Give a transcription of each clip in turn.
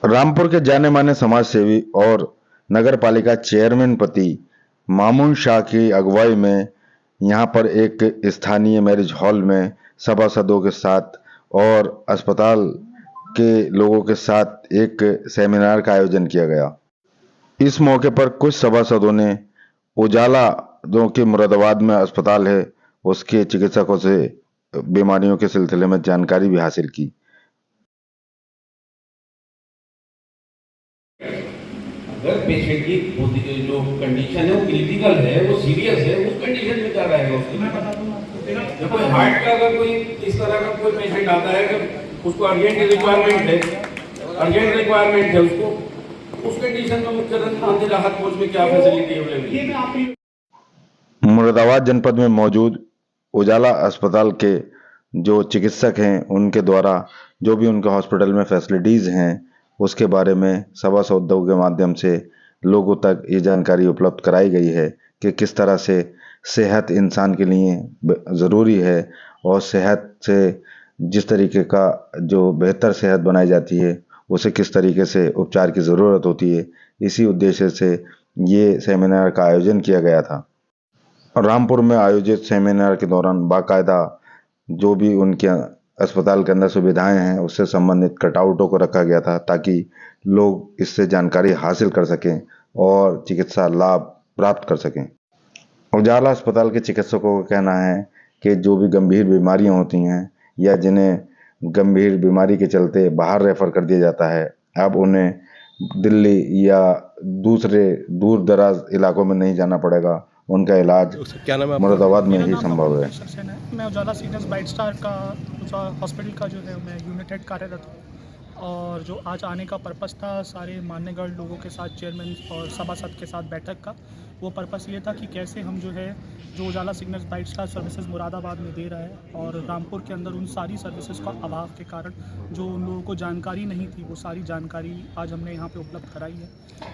रामपुर के जाने माने समाज सेवी और नगर पालिका चेयरमैन पति मामून शाह की अगुवाई में यहाँ पर एक स्थानीय मैरिज हॉल में सभासदों के साथ और अस्पताल के लोगों के साथ एक सेमिनार का आयोजन किया गया। इस मौके पर कुछ सभासदों ने उजाला जो कि मुरादाबाद में अस्पताल है उसके चिकित्सकों से बीमारियों के सिलसिले में जानकारी भी हासिल की। अगर पेशेंट की जो कंडीशन है वो क्रिटिकल है, वो सीरियस है, उस कंडीशन में क्या रहेगा उसके लिए? मैं बता दूंगा। जब कोई हार्ट का अगर कोई इस तरह का कोई पेशेंट आता है कि उसको अर्जेंट रिक्वायरमेंट है उसको, उस कंडीशन में मुख्य राहत कोच में क्या फैसिलिटी अवेलेबल है? मुरादाबाद जनपद में मौजूद उजाला अस्पताल के जो चिकित्सक हैं उनके द्वारा जो भी उनके हॉस्पिटल में फैसिलिटीज़ हैं उसके बारे में सभासदों के माध्यम से लोगों तक ये जानकारी उपलब्ध कराई गई है कि किस तरह से सेहत इंसान के लिए ज़रूरी है और सेहत से जिस तरीके का जो बेहतर सेहत बनाई जाती है उसे किस तरीके से उपचार की ज़रूरत होती है। इसी उद्देश्य से ये सेमिनार का आयोजन किया गया था। रामपुर में आयोजित सेमिनार के दौरान बाकायदा जो भी उनके अस्पताल के अंदर सुविधाएं हैं उससे संबंधित कटआउटों को रखा गया था ताकि लोग इससे जानकारी हासिल कर सकें और चिकित्सा लाभ प्राप्त कर सकें। उजाला अस्पताल के चिकित्सकों का कहना है कि जो भी गंभीर बीमारियां होती हैं या जिन्हें गंभीर बीमारी के चलते बाहर रेफर कर दिया जाता है, अब उन्हें दिल्ली या दूसरे दूर दराज इलाकों में नहीं जाना पड़ेगा। उनका इलाज मुरादाबाद में ही संभव है। मैं उजाला सीनियर्स ब्राइट स्टार का हॉस्पिटल का जो है मैं यूनिट हेड कार्यरत हूँ और जो आज आने का पर्पस था सारे मान्यगढ़ लोगों के साथ चेयरमैन और सभासद के साथ बैठक का, वो पर्पस ये था कि कैसे हम जो Ujala seniors bright star services Moradabad में दे रहा है और रामपुर के अंदर उन सारी सर्विसेज का अभाव के कारण जो उन लोगों को जानकारी नहीं थी वो सारी जानकारी आज हमने यहाँ पे उपलब्ध कराई है।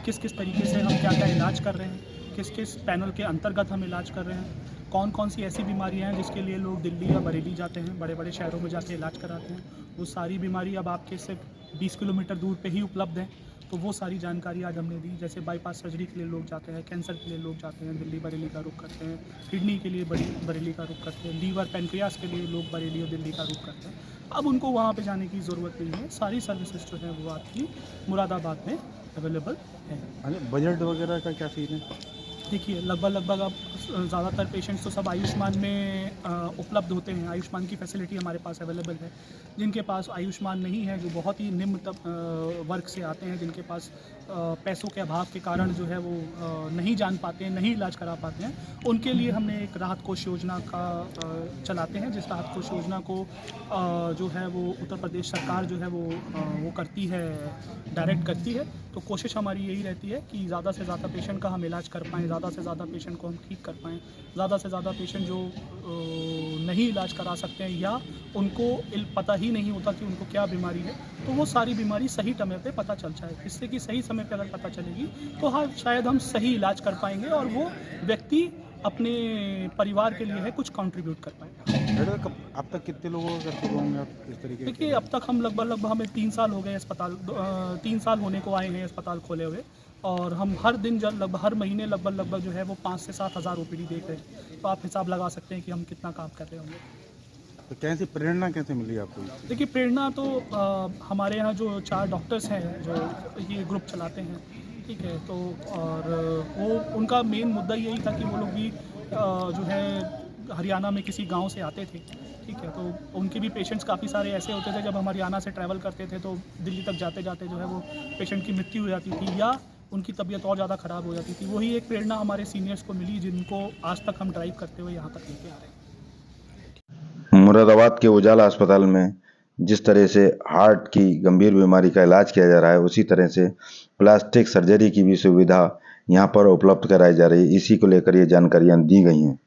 किस किस तरीके से हम क्या क्या इलाज कर रहे हैं, किस किस पैनल के अंतर्गत हम इलाज कर रहे हैं, कौन कौन सी ऐसी बीमारियां हैं जिसके लिए लोग दिल्ली या बरेली जाते हैं, बड़े बड़े शहरों में जाके इलाज कराते हैं, वो सारी बीमारी अब आपके सिर्फ 20 किलोमीटर दूर पे ही उपलब्ध हैं। तो वो सारी जानकारी आज हमने दी। जैसे बाईपास सर्जरी के लिए लोग जाते हैं, कैंसर के लिए लोग जाते हैं, दिल्ली बरेली का रुख करते हैं, किडनी के लिए बरेली का रुख करते हैं, लीवर पैनक्रियास के लिए लोग बरेली और दिल्ली का रुख करते हैं। अब उनको वहाँ पे जाने की ज़रूरत नहीं है, सारी सर्विसेज जो है वो आपकी मुरादाबाद में अवेलेबल है। बजट वगैरह का क्या सीन है? देखिए लगभग अब ज़्यादातर पेशेंट्स तो सब आयुष्मान में उपलब्ध होते हैं। आयुष्मान की फैसिलिटी हमारे पास अवेलेबल है। जिनके पास आयुष्मान नहीं है, जो बहुत ही निम्न वर्ग से आते हैं, जिनके पास पैसों के अभाव के कारण जो है वो नहीं जान पाते हैं, नहीं इलाज करा पाते हैं, उनके लिए हमने एक राहत कोष योजना का चलाते हैं। जिस राहत कोष योजना को जो है वो उत्तर प्रदेश सरकार जो है वो करती है, डायरेक्ट करती है। तो कोशिश हमारी यही रहती है कि ज़्यादा से ज़्यादा पेशेंट का हम इलाज कर पाएँ, ज़्यादा से ज़्यादा पेशेंट को हम ठीक कर पाएँ, ज़्यादा से ज़्यादा पेशेंट जो नहीं इलाज करा सकते हैं या उनको पता ही नहीं होता कि उनको क्या बीमारी है, तो वो सारी बीमारी सही समय पे पता चल जाए। इससे कि सही समय पे अगर पता चलेगी तो हाँ शायद हम सही इलाज कर पाएंगे और वो व्यक्ति अपने परिवार के लिए है कुछ कंट्रीब्यूट कर पाएंगे। अब तक कितने लोगों को कर चुके होंगे आप इस तरीके? देखिए अब तक हम लगभग हमें 3 साल हो गए अस्पताल, 3 साल होने को आए हैं अस्पताल खोले हुए और हम हर दिन हर महीने लगभग जो है वो 5 से 7 हज़ार OPD देख रहे हैं। तो आप हिसाब लगा सकते हैं कि हम कितना काम कर रहे होंगे। तो कैसे प्रेरणा कैसे मिली आपको? देखिए प्रेरणा तो हमारे यहाँ जो 4 डॉक्टर्स हैं जो ये ग्रुप चलाते हैं, ठीक है, तो और वो उनका मेन मुद्दा यही था कि वो लोग भी जो है हरियाणा में किसी गांव से आते थे, ठीक है, तो उनके भी पेशेंट्स काफ़ी सारे ऐसे होते थे जब हम हरियाणा से ट्रैवल करते थे तो दिल्ली तक जाते जाते जो है वो पेशेंट की मृत्यु हो जाती थी या उनकी तबीयत और ज़्यादा ख़राब हो जाती थी। वही एक प्रेरणा हमारे सीनियर्स को मिली जिनको आज तक हम ड्राइव करते हुए यहाँ तक लेके आ रहे हैं। मुरादाबाद के उजाला अस्पताल में जिस तरह से हार्ट की गंभीर बीमारी का इलाज किया जा रहा है उसी तरह से प्लास्टिक सर्जरी की भी सुविधा यहाँ पर उपलब्ध कराई जा रही है। इसी को लेकर ये जानकारियाँ दी गई हैं।